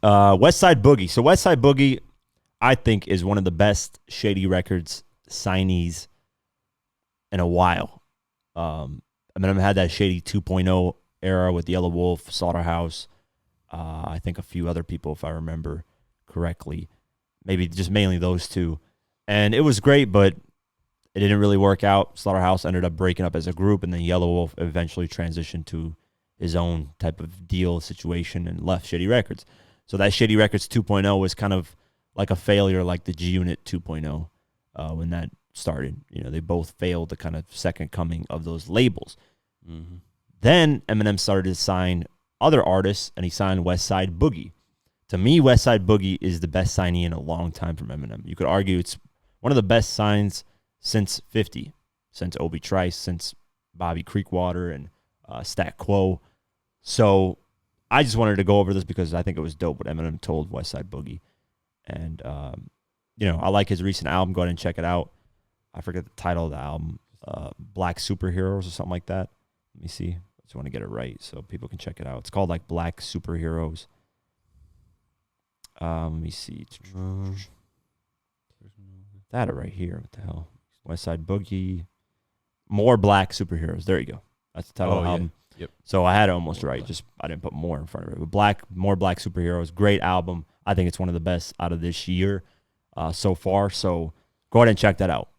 Westside Boogie. So Westside Boogie, I think, is one of the best Shady Records signees in a while. Eminem had that Shady 2.0 era with Yellow Wolf, Slaughterhouse. I think a few other people, if I remember correctly. Maybe just mainly those two. And it was great, but it didn't really work out. Slaughterhouse ended up breaking up as a group, and then Yellow Wolf eventually transitioned to his own type of deal situation and left Shady Records. So that Shady Records 2.0 was kind of like a failure, like the G Unit 2.0 when that started. You know, they both failed the kind of second coming of those labels. Mm-hmm. Then Eminem started to sign other artists, and he signed Westside Boogie. To me, Westside Boogie is the best signee in a long time from Eminem. You could argue it's one of the best signs since 50, since Obi Trice, since Bobby Creekwater and Stat Quo. So I just wanted to go over this because I think it was dope what Eminem told Westside Boogie. And, I like his recent album. Go ahead and check it out. I forget the title of the album. Black Superheroes or something like that. Let me see. I just want to get it right so people can check it out. It's called like Black Superheroes. Let me see. That right here. What the hell? Westside Boogie. More Black Superheroes. There you go. That's the title of the album. Yep. So I had it almost right. Just I didn't put more in front of it. But More Black Superheroes. Great album. I think it's one of the best out of this year so far. So go ahead and check that out.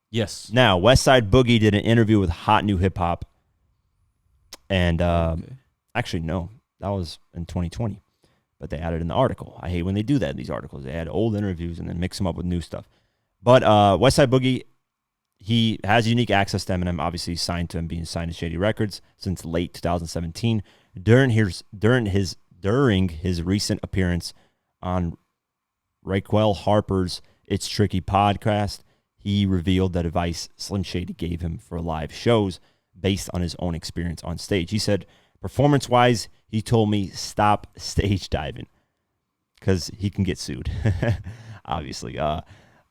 Yes. Now, Westside Boogie did an interview with Hot New Hip Hop. And actually, no. That was in 2020. But they added in the article. I hate when they do that in these articles. They add old interviews and then mix them up with new stuff. But Westside Boogie, he has unique access to Eminem. Obviously, he's signed to him, being signed to Shady Records since late 2017. During his recent appearance on Raquel Harper's It's Tricky podcast, he revealed that advice Slim Shady gave him for live shows based on his own experience on stage. He said, performance-wise, he told me stop stage diving because he can get sued. Obviously,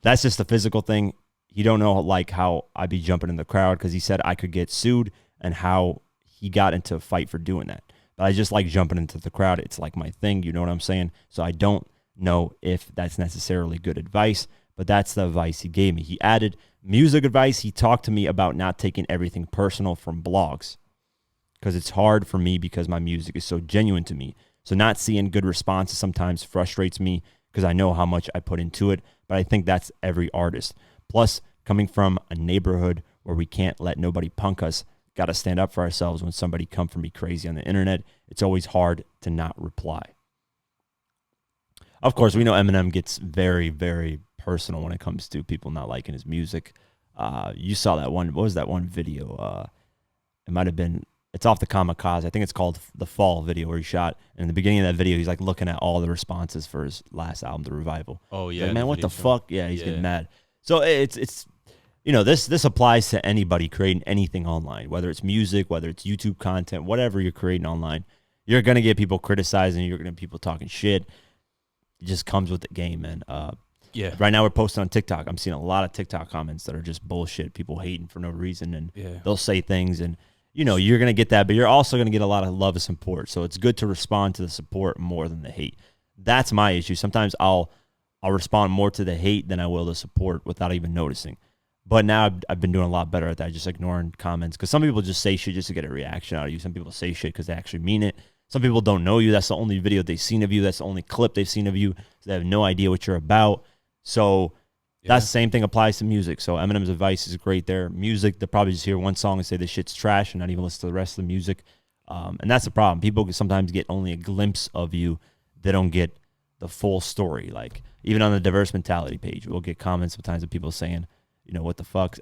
that's just a physical thing. He don't know like how I'd be jumping in the crowd because he said I could get sued and how he got into a fight for doing that. But I just like jumping into the crowd. It's like my thing. You know what I'm saying? So I don't know if that's necessarily good advice, but that's the advice he gave me. He added music advice. He talked to me about not taking everything personal from blogs because it's hard for me because my music is so genuine to me. So not seeing good responses sometimes frustrates me because I know how much I put into it, but I think that's every artist. Plus, coming from a neighborhood where we can't let nobody punk us, got to stand up for ourselves when somebody come for me crazy on the internet. It's always hard to not reply. Of course, we know Eminem gets very, very personal when it comes to people not liking his music. You saw that one. What was that one video? It might have been, it's off the Kamikaze. I think it's called The Fall video where he shot. And in the beginning of that video, he's like looking at all the responses for his last album, The Revival. Oh, yeah. Like, man, what the fuck? Yeah, he's getting mad. So it's this applies to anybody creating anything online, whether it's music, whether it's YouTube content, whatever you're creating online. You're going to get people criticizing, you're going to get people talking shit. It just comes with the game, man. Right now we're posting on TikTok. I'm seeing a lot of TikTok comments that are just bullshit, people hating for no reason, and they'll say things, and you're going to get that, but you're also going to get a lot of love and support. So it's good to respond to the support more than the hate. That's my issue. Sometimes I'll respond more to the hate than I will the support without even noticing. But now I've been doing a lot better at that, just ignoring comments. Because some people just say shit just to get a reaction out of you. Some people say shit because they actually mean it. Some people don't know you. That's the only video they've seen of you. That's the only clip they've seen of you. So they have no idea what you're about. So that's the same thing applies to music. So Eminem's advice is great there. Music, they'll probably just hear one song and say this shit's trash and not even listen to the rest of the music. And that's the problem. People can sometimes get only a glimpse of you. They don't get the full story. Like, even on the Diverse Mentality page, we'll get comments sometimes of people saying, what the fuck?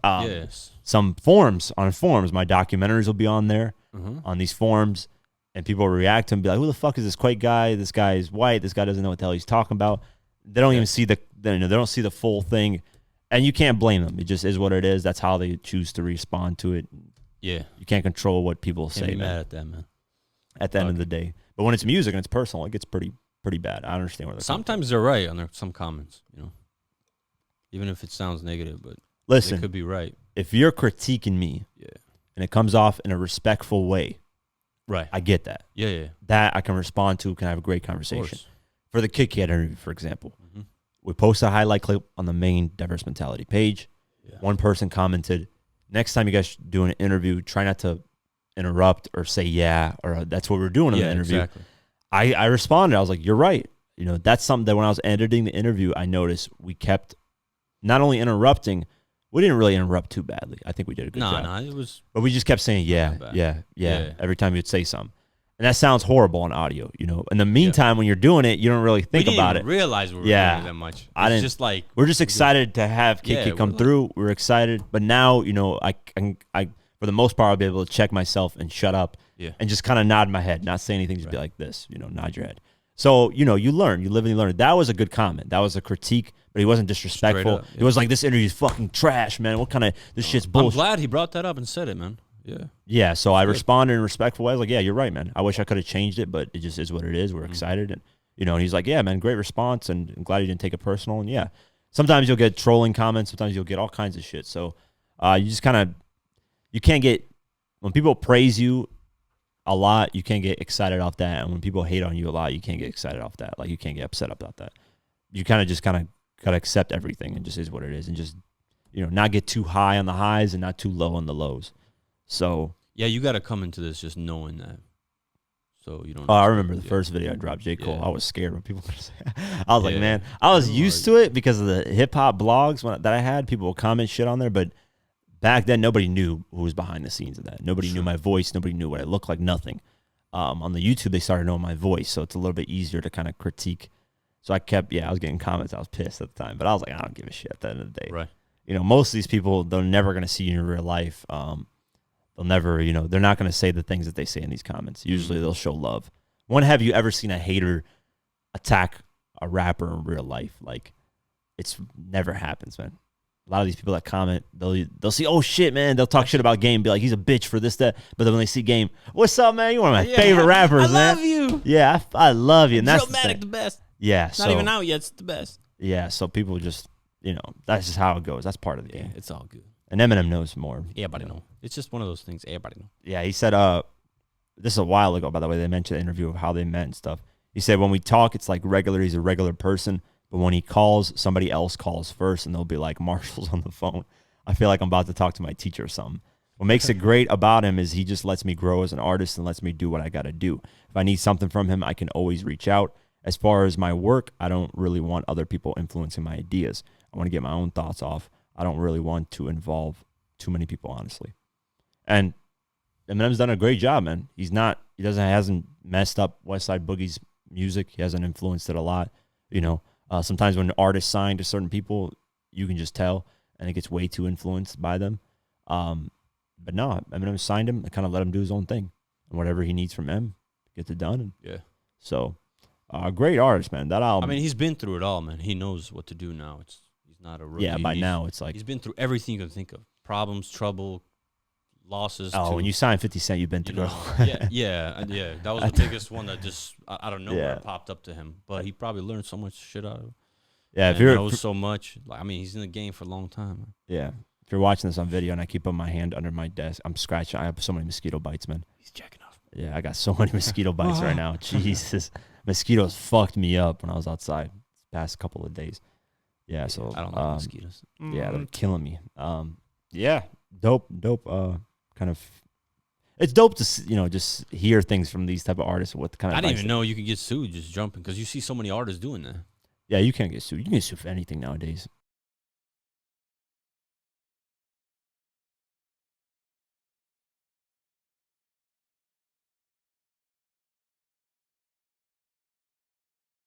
Some forums, my documentaries will be on there, on these forums, and people will react to them and be like, who the fuck is this Quake guy? This guy is white. This guy doesn't know what the hell he's talking about. They don't even see they don't see the full thing, and you can't blame them. It just is what it is. That's how they choose to respond to it. Yeah. You can't control what people say. Can't be mad at that, man. At the end of the day. But when it's music and it's personal, it gets pretty bad. I understand where they're sometimes they're right on some comments, even if it sounds negative, but listen, they could be right. If you're critiquing me and it comes off in a respectful way, right? I get that. Yeah. That I can respond to, can have a great conversation. for the Kit Kat interview, for example. We post a highlight clip on the main Diverse Mentality page. Yeah. One person commented, next time you guys do an interview, try not to interrupt or say or that's what we're doing in the interview. Exactly. I responded. I was like, you're right. You know, that's something that when I was editing the interview, I noticed we kept not only interrupting, we didn't really interrupt too badly. I think we did a good job. No, it was. But we just kept saying, yeah, every time you'd say something. And that sounds horrible on audio, you know. In the meantime, when you're doing it, you don't really think about it. We didn't realize we were doing it that much. It's just like we're just excited to have Kiki come through. We're excited, but now, you know, I for the most part, I'll be able to check myself and shut up, and just kind of nod my head, not say anything, just be like this, you know, nod your head. So, you know, you learn, you live and you learn. That was a good comment. That was a critique, but he wasn't disrespectful. He was like, this interview is fucking trash, man. What kind of this shit's bullshit? I'm glad he brought that up and said it, man. Yeah. So I responded in a respectful way. I was like, yeah, you're right, man. I wish I could have changed it, but it just is what it is. We're excited. And, you know, and he's like, yeah, man, great response. And I'm glad you didn't take it personal. And yeah, sometimes you'll get trolling comments. Sometimes you'll get all kinds of shit. So you just you can't get, when people praise you a lot, you can't get excited off that. And when people hate on you a lot, you can't get excited off that. Like, you can't get upset about that. You got to accept everything and just is what it is. And just, you know, not get too high on the highs and not too low on the lows. So yeah, you got to come into this just knowing that. So you don't. Oh, I remember the first video I dropped, J. Cole. I was scared when people were gonna say. I was like, man, I was used to it because of the hip hop blogs that I had. People would comment shit on there, but back then nobody knew who was behind the scenes of that. Nobody knew my voice. Nobody knew what I looked like. Nothing. On the YouTube, they started knowing my voice, so it's a little bit easier to kind of critique. So I was getting comments. I was pissed at the time, but I was like, I don't give a shit at the end of the day. Right. You know, most of these people, they're never gonna see you in real life. They'll never, you know, they're not going to say the things that they say in these comments. Usually they'll show love. When have you ever seen a hater attack a rapper in real life? Like, it's never happens, man. A lot of these people that comment, they'll see, oh shit, man. They'll talk shit about Game, be like, he's a bitch for this, that. But then when they see Game, what's up, man? You're one of my favorite rappers, man. I love you. Yeah, I love you. And that's the best. Yeah. Not even out yet. It's the best. Yeah, so people just, you know, that's just how it goes. That's part of the game. It's all good. And Eminem knows more. Everybody know. It's just one of those things. Everybody know. Yeah, he said, this is a while ago, by the way, they mentioned the interview of how they met and stuff. He said, when we talk, it's like regular. He's a regular person. But when he calls, somebody else calls first, and they'll be like, Marshall's on the phone. I feel like I'm about to talk to my teacher or something. What makes it great about him is he just lets me grow as an artist and lets me do what I got to do. If I need something from him, I can always reach out. As far as my work, I don't really want other people influencing my ideas. I want to get my own thoughts off. I don't really want to involve too many people, honestly. And Eminem's done a great job, man. Hasn't messed up Westside Boogie's music. He hasn't influenced it a lot. You know, sometimes when artists sign to certain people, you can just tell, and it gets way too influenced by them. But no, Eminem signed him and kind of let him do his own thing, and whatever he needs from him, gets it done. And so, great artist, man. That album. I mean, he's been through it all, man. He knows what to do now. He's not a rookie. Yeah, by now it's like he's been through everything you can think of: problems, trouble, losses. Oh, when you signed 50 Cent, you've been through. Yeah. That was the biggest one that just out of nowhere popped up to him. But he probably learned so much shit out of it. Yeah, if he knows so much. Like, I mean, he's in the game for a long time. Man. Yeah, if you're watching this on video and I keep putting my hand under my desk, I'm scratching. I have so many mosquito bites, man. He's checking off. Yeah, I got so many mosquito bites right now. Jesus, mosquitoes fucked me up when I was outside this past couple of days. Yeah, so I don't like mosquitoes. Yeah, they're killing me. Yeah, dope. Kind of, it's dope to just hear things from these type of artists. What kind of? I didn't even know you could get sued just jumping because you see so many artists doing that. Yeah, you can't get sued. You can get sued for anything nowadays.